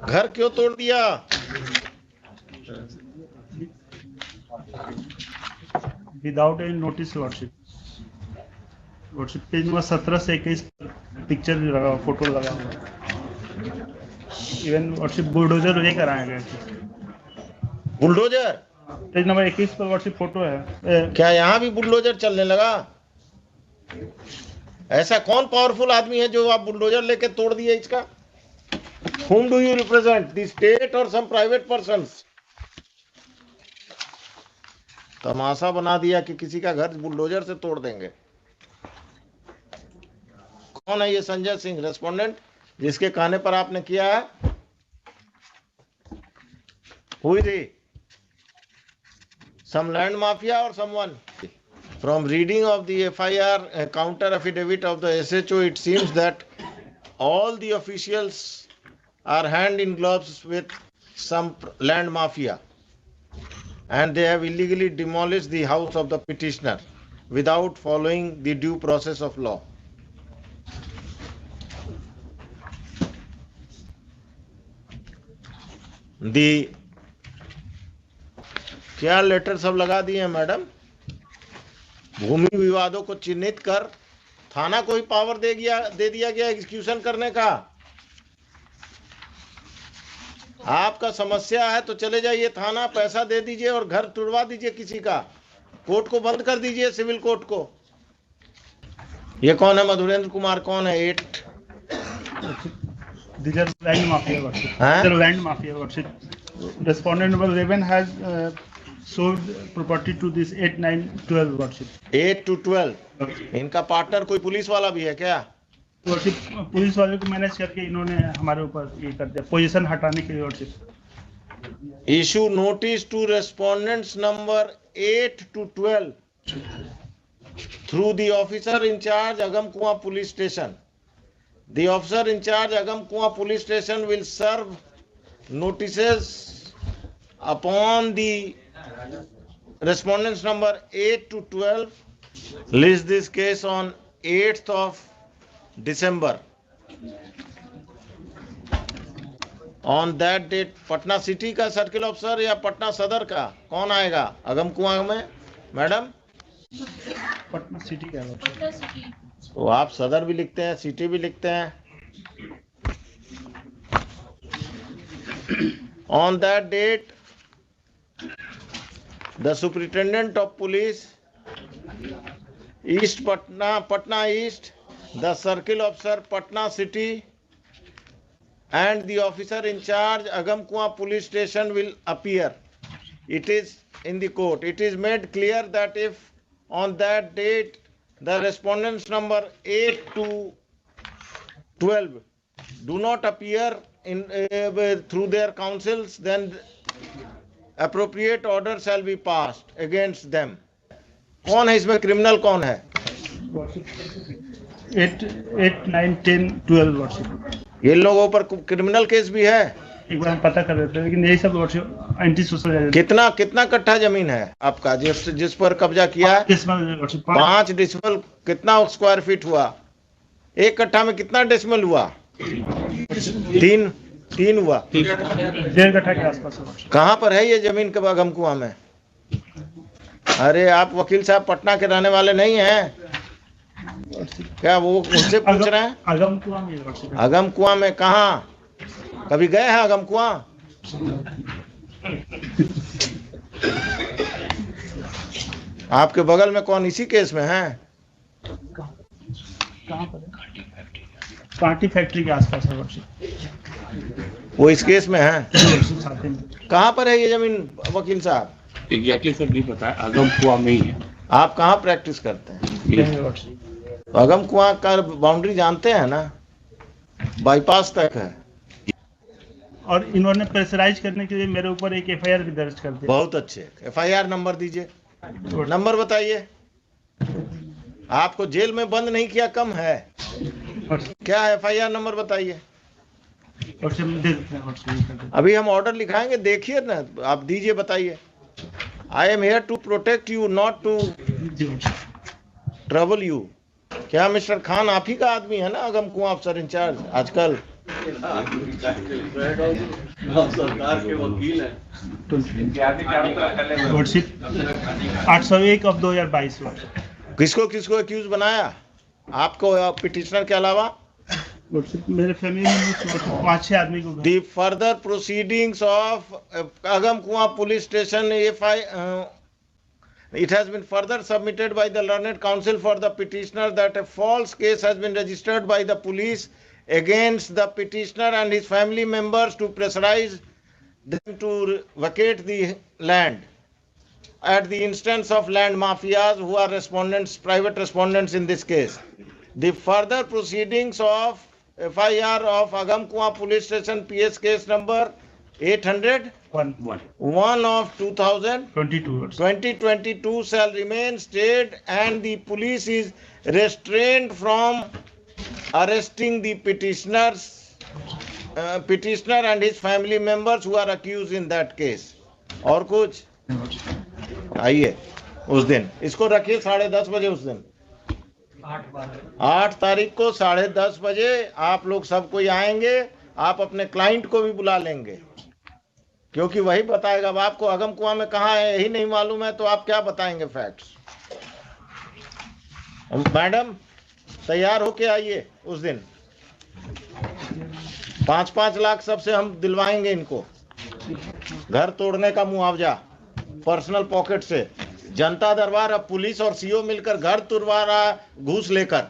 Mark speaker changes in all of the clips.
Speaker 1: घर क्यों तोड़ दिया?
Speaker 2: Without any notice lordship. Lordship page number 17 से 21 पिक्चर लगा, फोटो लगा हुआ। इवन लॉर्डशिप बुलडोजर लेकर आए गए थे।
Speaker 1: बुलडोजर?
Speaker 2: पेज नंबर 21 पर लॉर्डशिप फोटो है।
Speaker 1: क्या यहाँ भी बुलडोजर चलने लगा? ऐसा कौन पावरफुल आदमी है जो आप बुलडोजर लेके तोड़ दिए इसका? Whom do you represent? The state or some private persons? तमाशा बना दिया कि किसी का घर बुलडोजर से तोड़ देंगे। कौन है ये संजय सिंह रेस्पोंडेंट जिसके कहने पर आपने किया है? Who is he? Some land mafia or someone? From reading of the FIR counter affidavit of the SHO, it seems that all the officials are hand in gloves with some land mafia, and they have illegally demolished the house of the petitioner without following the due process of law. The क्या letter सब लगा दिए हैं madam? भूमि विवादों को चिन्हित कर थाना को ही पावर दे दिया गया एग्जीक्यूशन करने का। आपका समस्या है तो चले जाइए थाना, पैसा दे दीजिए और घर तुड़वा दीजिए किसी का, कोर्ट को बंद कर दीजिए, सिविल कोर्ट को। ये कौन है? मधुरेंद्र कुमार कौन है? 8
Speaker 2: land mafia lordship. Land mafia lordship. Respondent number 11 has sold property to this 8, 9, 12 lordship.
Speaker 1: 8 to 12। इनका पार्टनर कोई पुलिस वाला भी है क्या?
Speaker 2: लॉर्डशिप पुलिस वाले को मैनेज करके इन्होंने हमारे ऊपर ये कर दिया, पोजीशन हटाने के लिए lordship.
Speaker 1: Issue notice to respondents number 8 to 12 through the officer in charge Agamkuwa police station. The officer in charge Agamkuwa police station will serve notices upon the respondents number 8 to 12. List this case on 8th of December. On that date, Patna city का circle officer या पटना सदर का कौन आएगा अगमकुआं में? Madam
Speaker 2: Patna city का lordship.
Speaker 1: तो आप सदर भी लिखते हैं, सिटी भी लिखते हैं। On that date, the superintendent of police, East Patna East, the circle officer Patna City, and the officer in charge Agamkuwa police station will appear. It is in the court. It is made clear that if on that date the respondents number 8 to 12 do not appear in through their counsels, then appropriate order shall be passed against them. कौन है इसमें? Criminal कौन है?
Speaker 2: 8, 9, 10, 12 lordship.
Speaker 1: ये लोगों पर criminal case भी है।
Speaker 2: एक बार हम पता कर रहे थे, लेकिन यही सब लॉर्डशिप एंटी सोशल।
Speaker 1: कितना कट्ठा जमीन है आपका जिस पर कब्जा किया है? 5 डेसिमल। कितना स्क्वायर फीट हुआ? एक कट्ठा में कितना डेसिमल हुआ? 3 हुआ।
Speaker 2: 1.5 कट्ठा के आसपास।
Speaker 1: कहाँ पर है ये जमीन के अगमकुआं में? अरे आप वकील साहब पटना के रहने वाले नहीं हैं क्या? वो उनसे पूछ रहे हैं।
Speaker 2: अगमकुआं में।
Speaker 1: अगमकुआं में कहाँ? कभी गए हैं अगमकुआं? आपके बगल में कौन इसी केस में है?
Speaker 2: कहाँ पर? कांटी फैक्ट्री के आसपास है
Speaker 1: वो इस केस में है। कहाँ पर है ये जमीन वकील साहब?
Speaker 3: एग्जैक्टली सर नहीं पता है, अगमकुआं में ही है।
Speaker 1: आप कहाँ प्रैक्टिस करते हैं? अगमकुआं का बाउंड्री जानते हैं ना? बाईपास तक है।
Speaker 2: और इन्होंने प्रेशराइज करने के लिए मेरे ऊपर एक एफआईआर भी दर्ज कर दिया।
Speaker 1: बहुत अच्छे। एफआईआर नंबर दीजिए। नंबर बताइए। आपको जेल में बंद नहीं किया कम है क्या? एफआईआर नंबर बताइए। अभी हम ऑर्डर लिखाएंगे, देखिए ना, आप दीजिए, बताइए। I am here to protect you, not to trouble you. क्या मिस्टर खान आप ही का आदमी है ना अगमकुआं अफसर इंचार्ज आजकल? सरकार के वकील हैं।
Speaker 2: लॉर्डशिप 801 ऑफ 2022
Speaker 1: किसको किसको एक्यूज बनाया, आपको पिटिशनर के अलावा?
Speaker 2: लॉर्डशिप मेरे फैमिली में 5-6 आदमी को
Speaker 1: The further proceedings of Agam Police Station, it has been further submitted by the learned counsel for the petitioner that a false case has been registered by the police against the petitioner and his family members to pressurize them to vacate the land at the instance of land mafias who are respondents, private respondents in this case. The further proceedings of FIR of Agam Police Station PS case number 801 of 2022 shall remain stayed, and the police is restrained from arresting the petitioner and his family members who are accused in that case. और कुछ आइए उस दिन इसको रखिए 10:30 बजे, उस दिन 8 तारीख को 10:30 बजे आप लोग सब कोई आएंगे, आप अपने क्लाइंट को भी बुला लेंगे क्योंकि वही बताएगा। अब आपको अगम कुआं में कहाँ है यही नहीं मालूम है तो आप क्या बताएंगे फैक्ट्स। मैडम तैयार होके आइए उस दिन, 5-5 लाख सबसे हम दिलवाएंगे इनको, घर तोड़ने का मुआवजा पर्सनल पॉकेट से। जनता दरबार अब पुलिस और सीओ मिलकर घर तुड़वा रहा घूस लेकर।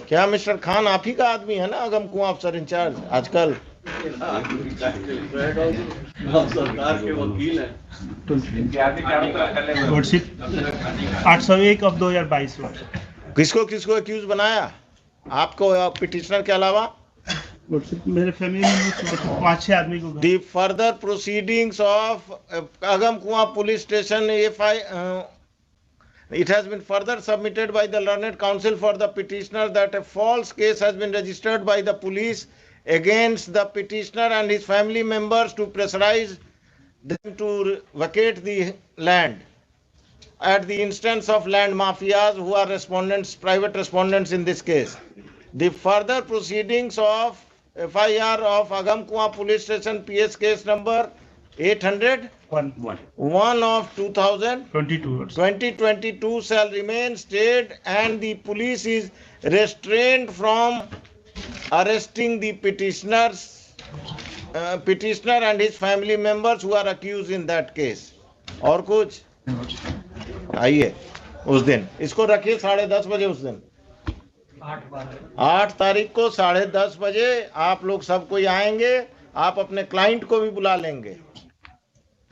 Speaker 1: क्या मिस्टर खान आप ही का आदमी है ना अगम कुआं अफसर इंचार्ज आजकल? सरकार के वकील हैं।
Speaker 2: लॉर्डशिप 801 ऑफ 2022
Speaker 1: किसको किसको एक्यूज बनाया, आपको पिटिशनर के अलावा?
Speaker 2: लॉर्डशिप मेरे फैमिली में 5-6 आदमी को।
Speaker 1: The further proceedings of Agam Police Station, it has been further submitted by the learned counsel for the petitioner that a false case has been registered by the police against the petitioner and his family members to pressurize them to vacate the land at the instance of land mafias who are respondents, private respondents in this case. The further proceedings of FIR of Agam Police Station PS case number 801 of 2022 shall remain stayed, and the police is restrained from arresting the petitioner and his family members who are accused in that case. और कुछ आइए उस दिन इसको रखिए 10:30 बजे, उस दिन 8 तारीख को 10:30 बजे आप लोग सब कोई आएंगे, आप अपने क्लाइंट को भी बुला लेंगे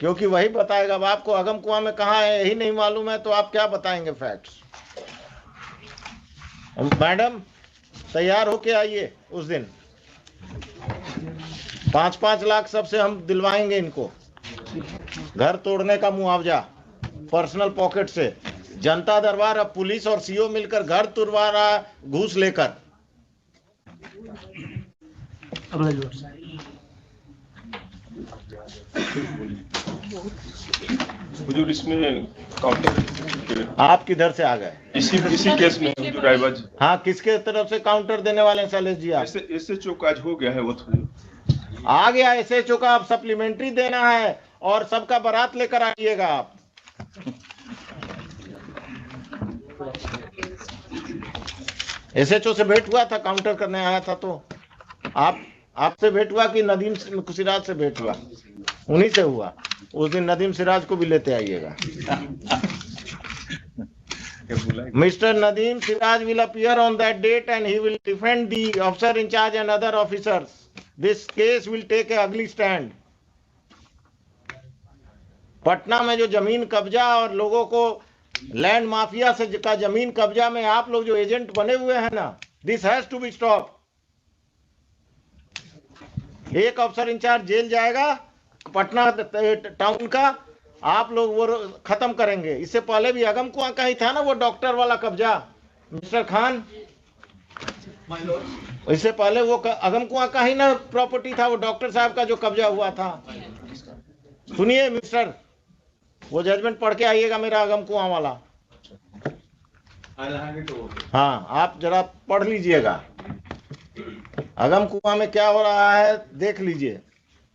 Speaker 1: क्योंकि वही बताएगा। अब आपको अगम कुआं में कहाँ है यही नहीं मालूम है तो आप क्या बताएंगे फैक्ट्स। मैडम तैयार होके आइए उस दिन, 5-5 लाख सबसे हम दिलवाएंगे इनको, घर तोड़ने का मुआवजा पर्सनल पॉकेट से। जनता दरबार अब पुलिस और सीओ मिलकर घर तुड़वा रहा घूस लेकर।
Speaker 4: हुजूर इसमें काउंटर
Speaker 1: आप किधर से आ गए?
Speaker 4: इसी केस में हुजूर रायबाज।
Speaker 1: हाँ, किसके तरफ से काउंटर देने वाले हैं शैलेश जी? आप
Speaker 4: एसएचओ का आज हो गया है, वो
Speaker 1: आ गया एसएचओ का, अब सप्लीमेंट्री देना है और सबका बारात लेकर आइएगा आप। एसएचओ से भेंट हुआ था, काउंटर करने आया था तो आपसे भेंट हुआ कि नदीम सिराज से भेंट हुआ? उन्हीं से हुआ। उस दिन नदीम सिराज को भी लेते आइएगा। Mr. Nadeem Siraj will appear on that date and he will defend the officer in charge and other officers. This case will take a ugly stand. Patna में जो जमीन कब्जा और लोगों को लैंड माफिया से का जमीन कब्जा में आप लोग जो एजेंट बने हुए हैं ना, this has to be stop. एक अफसर इंचार्ज जेल जाएगा पटना टाउन का, आप लोग वो खत्म करेंगे। इससे पहले भी अगम कुआं का ही था ना वो डॉक्टर वाला कब्जा, मिस्टर खान। इससे पहले वो अगम कुआं का ही ना प्रॉपर्टी था वो डॉक्टर साहब का जो कब्जा हुआ था। सुनिए मिस्टर, वो जजमेंट पढ़ के आइएगा मेरा अगम कुआं वाला। हाँ, आप जरा पढ़ लीजिएगा। अगम कुआं में क्या हो रहा है देख लीजिए।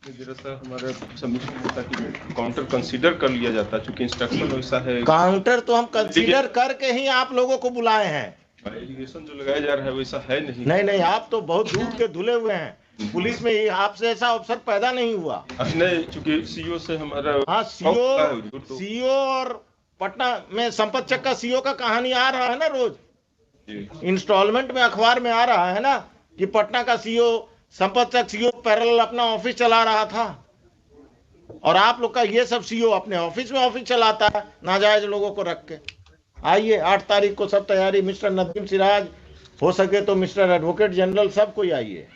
Speaker 4: जरा सा हमारा सबमिशन होता कि काउंटर कंसीडर कर लिया जाता, चूंकि इंस्ट्रक्शन वैसा है।
Speaker 1: काउंटर तो हम कंसीडर करके ही आप लोगों को बुलाए हैं।
Speaker 4: एलिगेशन जो लगाया जा रहा है वैसा है नहीं।
Speaker 1: नहीं नहीं, आप तो बहुत दूध के धुले हुए हैं। पुलिस में ही आपसे ऐसा अवसर पैदा नहीं हुआ।
Speaker 4: नहीं, चूंकि सीओ से हमारा
Speaker 1: हाँ, सीओ और पटना में संपत चक का सीओ का कहानी आ रहा है ना रोज। इंस्टॉलमेंट में अखबार में आ रहा है ना कि पटना का सीओ, संपत चक सीओ पैरेलल अपना ऑफिस चला रहा था, और आप लोग का ये सब सीओ अपने ऑफिस में ऑफिस चलाता है नाजायज लोगों को रख के। आइए 8 तारीख को सब तैयारी, मिस्टर नदीम सिराज, हो सके तो मिस्टर एडवोकेट जनरल, सब कोई आइए।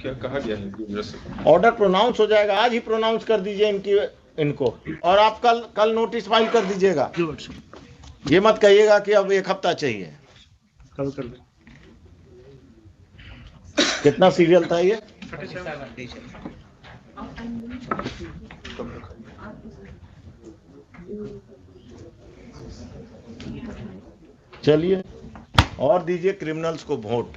Speaker 4: क्या कहा गया है?
Speaker 1: ऑर्डर प्रोनाउंस हो जाएगा, आज ही प्रोनाउंस कर दीजिए इनको, और आप कल नोटिस फाइल कर दीजिएगा। ये मत कहिएगा कि अब 1 हफ्ता चाहिए।
Speaker 2: कल कर लें।
Speaker 1: कितना सीरियल था ये? चलिए, और दीजिए क्रिमिनल्स को वोट।